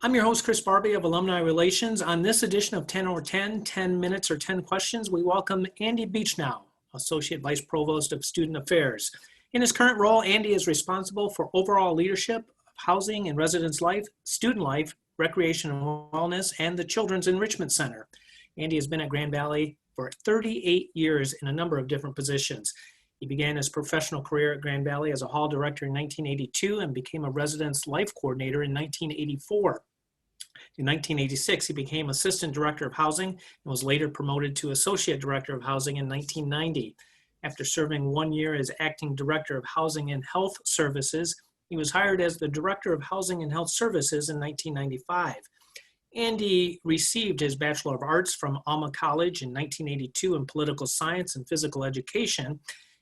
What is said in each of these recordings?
I'm your host, Chris Barbee of Alumni Relations. On this edition of 10 over 10, 10 minutes or 10 questions, we welcome Andy Beachnau, Associate Vice Provost of Student Affairs. In his current role, Andy is responsible for overall leadership of housing and residence life, student life, recreation and wellness, and the Children's Enrichment Center. Andy has been at Grand Valley for 38 years in a number of different positions. He began his professional career at Grand Valley as a hall director in 1982 and became a residence life coordinator in 1984. In 1986, he became Assistant Director of Housing and was later promoted to Associate Director of Housing in 1990. After serving 1 year as Acting Director of Housing and Health Services, he was hired as the Director of Housing and Health Services in 1995. Andy received his Bachelor of Arts from Alma College in 1982 in Political Science and Physical Education,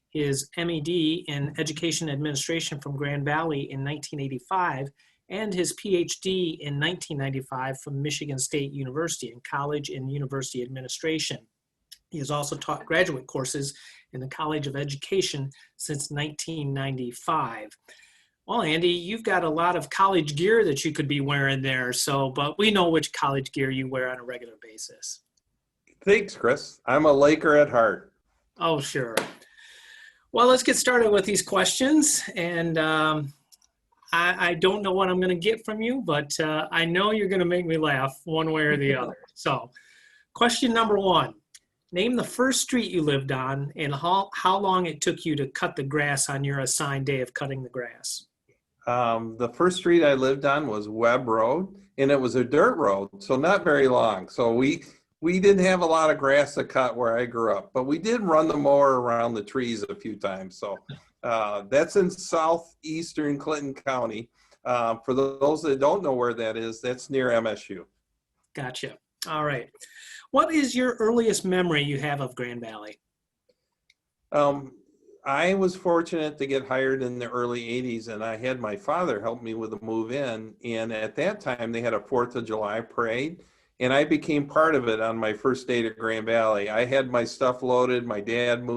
his MED in Education Administration from Grand Valley in 1985, and his PhD in 1995 from Michigan State University in College and University Administration. He has also taught graduate courses in the College of Education since 1995. Well, Andy, you've got a lot of college gear that you could be wearing there, but we know which college gear you wear on a regular basis. Thanks, Chris. I'm a Laker at heart. Oh, sure. Well, let's get started with these questions. And I don't know what I'm going to get from you, but I know you're going to make me laugh one way or the other. So, question number one. Name the first street you lived on and how long it took you to cut the grass on your assigned day of cutting the grass. The first street I lived on was Webb Road, and it was a dirt road, so not very long. So we didn't have a lot of grass to cut where I grew up, but we did run the mower around the trees a few times. So that's in southeastern Clinton County. For those that don't know where that is, that's near MSU. Gotcha. All right. What is your earliest memory you have of Grand Valley? I was fortunate to get hired in the early 80s, and I had my father help me with the move in. And at that time, they had a 4th of July parade, and I became part of it on my first day to Grand Valley. I had my stuff loaded. My dad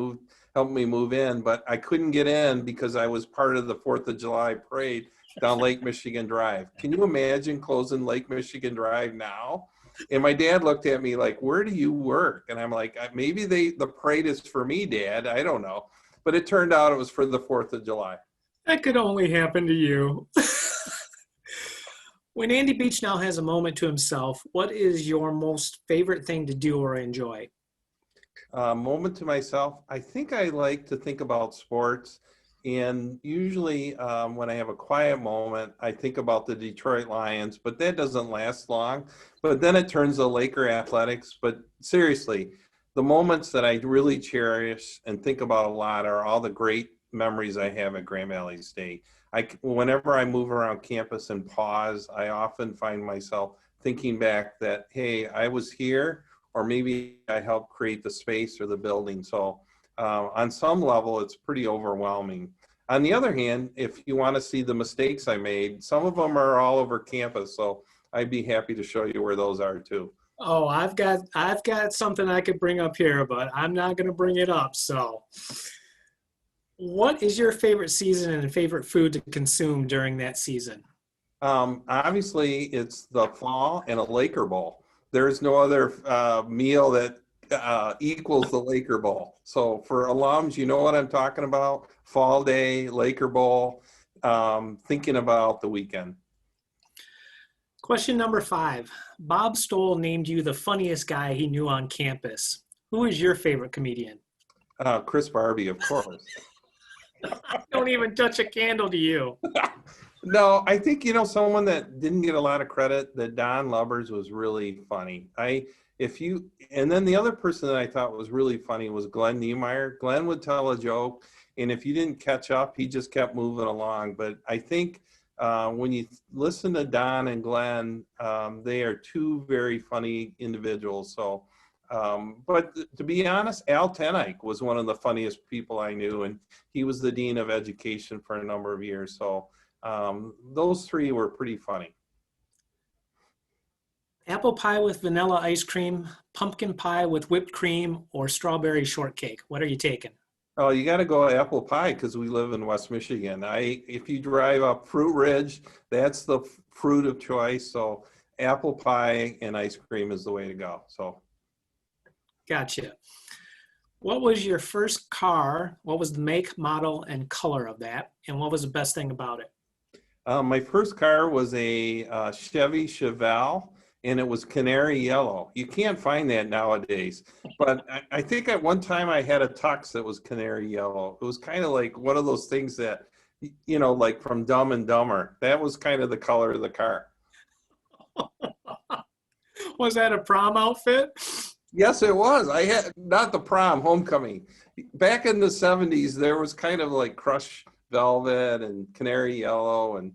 helped me move in, but I couldn't get in because I was part of the 4th of July parade down Lake Michigan Drive. Can you imagine closing Lake Michigan Drive now? And my dad looked at me like, where do you work? And I'm like, maybe the parade is for me, Dad. I don't know. But it turned out it was for the 4th of July. That could only happen to you. When Andy Beachnau has a moment to himself, what is your most favorite thing to do or enjoy? Moment to myself, I think I like to think about sports. And usually when I have a quiet moment, I think about the Detroit Lions, but that doesn't last long. But then it turns to Laker athletics. But seriously, the moments that I really cherish and think about a lot are all the great memories I have at Grand Valley State. Whenever I move around campus and pause, I often find myself thinking back that, hey, I was here, or maybe I helped create the space or the building. So on some level, it's pretty overwhelming. On the other hand, if you want to see the mistakes I made, some of them are all over campus. So I'd be happy to show you where those are too. Oh, I've got something I could bring up here, but I'm not going to bring it up. So what is your favorite season and favorite food to consume during that season? Obviously, it's the fall and a Laker Bowl. There's no other meal that equals the Laker Bowl. So for alums, you know what I'm talking about. Fall day, Laker Bowl, thinking about the weekend. Question number 5. Bob Stoll named you the funniest guy he knew on campus. Who is your favorite comedian? Chris Barbee, of course. Don't even touch a candle to you. No, I think, someone that didn't get a lot of credit, that Don Lubbers was really funny. And then the other person that I thought was really funny was Glenn Niemeyer. Glenn would tell a joke, and if you didn't catch up, he just kept moving along. But I think when you listen to Don and Glenn, they are two very funny individuals. So, but to be honest, Al Tenike was one of the funniest people I knew, and he was the Dean of Education for a number of years. So those three were pretty funny. Apple pie with vanilla ice cream, pumpkin pie with whipped cream, or strawberry shortcake? What are you taking? Oh, you got to go apple pie because we live in West Michigan. If you drive up Fruit Ridge, that's the fruit of choice. So apple pie and ice cream is the way to go. So Gotcha. What was your first car? What was the make, model, and color of that? And what was the best thing about it? my first car was a Chevy Chevelle, and it was canary yellow. You can't find that nowadays. But I think at one time I had a tux that was canary yellow. It was kind of like one of those things that, like from Dumb and Dumber. That was kind of the color of the car. Was that a prom outfit? Yes, it was. I had not the prom, homecoming. Back in the 70s, there was kind of like crushed velvet and canary yellow and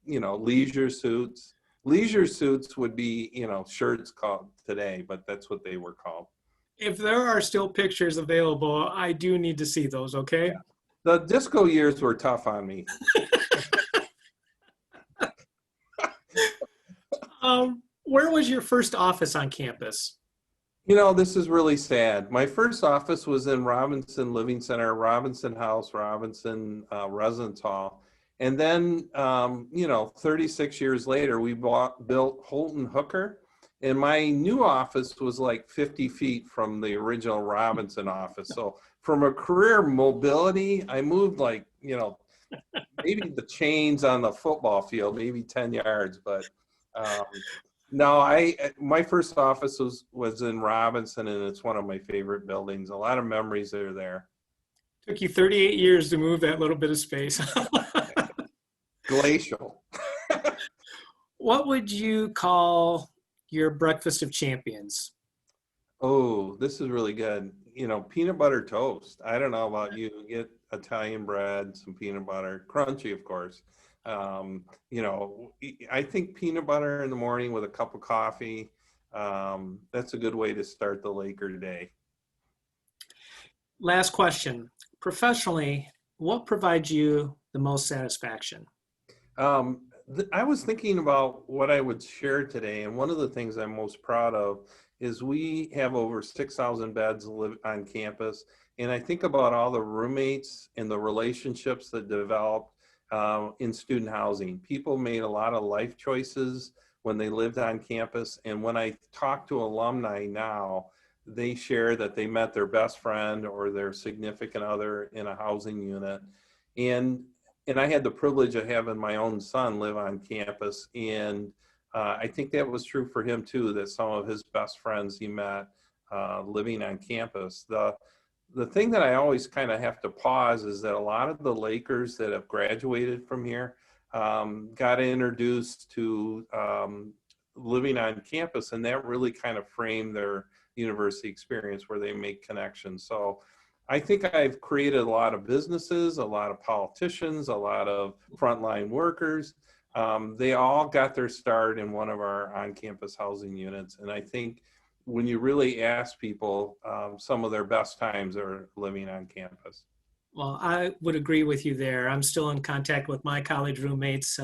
leisure suits. Leisure suits would be, shirts called today, but that's what they were called. If there are still pictures available, I do need to see those, okay? Yeah. The disco years were tough on me. Where was your first office on campus? This is really sad. My first office was in Robinson Living Center, Robinson House, Robinson Residence Hall. And then, 36 years later, we built Holton Hooker. And my new office was like 50 feet from the original Robinson office. So from a career mobility, I moved like, maybe the chains on the football field, maybe 10 yards. But no, my first office was in Robinson, and it's one of my favorite buildings. A lot of memories are there. Took you 38 years to move that little bit of space. Glacial. What would you call your breakfast of champions? Oh, this is really good. Peanut butter toast. I don't know about you. Get Italian bread, some peanut butter, crunchy, of course. I think peanut butter in the morning with a cup of coffee, that's a good way to start the Laker day. Last question. Professionally, what provides you the most satisfaction? I was thinking about what I would share today, and one of the things I'm most proud of is we have over 6,000 beds on campus, and I think about all the roommates and the relationships that developed in student housing. People made a lot of life choices when they lived on campus, and when I talk to alumni now, they share that they met their best friend or their significant other in a housing unit. And I had the privilege of having my own son live on campus, and I think that was true for him too, that some of his best friends he met living on campus. The thing that I always kind of have to pause is that a lot of the Lakers that have graduated from here got introduced to living on campus, and that really kind of framed their university experience where they make connections. So I think I've created a lot of businesses, a lot of politicians, a lot of frontline workers. They all got their start in one of our on-campus housing units. And I think when you really ask people, some of their best times are living on campus. Well, I would agree with you there. I'm still in contact with my college roommates,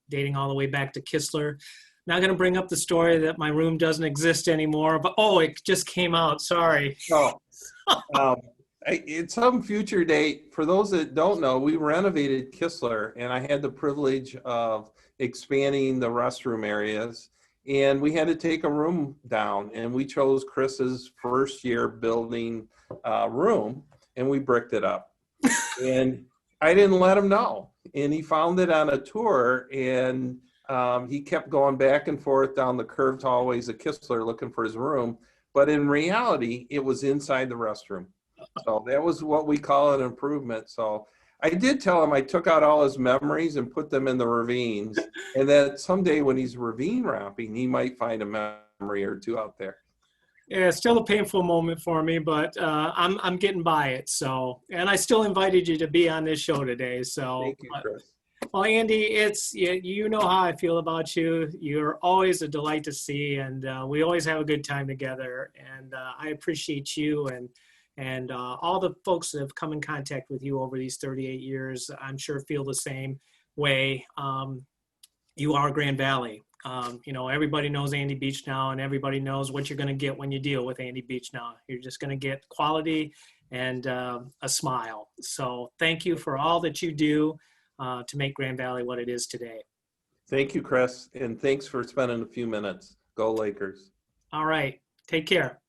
dating all the way back to Kistler. Not going to bring up the story that my room doesn't exist anymore, but it just came out. Sorry. Oh, it's some future date. For those that don't know, we renovated Kistler, and I had the privilege of expanding the restroom areas. And we had to take a room down, and we chose Chris's first year building room, and we bricked it up. And I didn't let him know. And he found it on a tour, and he kept going back and forth down the curved hallways of Kistler looking for his room. But in reality, it was inside the restroom. So that was what we call an improvement. So I did tell him I took out all his memories and put them in the ravines, and that someday when he's ravine wrapping, he might find a memory or two out there. Yeah, it's still a painful moment for me, but I'm getting by it. So, and I still invited you to be on this show today. So, Thank you, Chris. Well, Andy, you know how I feel about you. You're always a delight to see, and we always have a good time together. And I appreciate you and all the folks that have come in contact with you over these 38 years. I'm sure feel the same way. You are Grand Valley. Everybody knows Andy Beachnau, and everybody knows what you're going to get when you deal with Andy Beachnau. You're just going to get quality and a smile. So thank you for all that you do to make Grand Valley what it is today. Thank you, Chris, and thanks for spending a few minutes. Go Lakers. All right. Take care.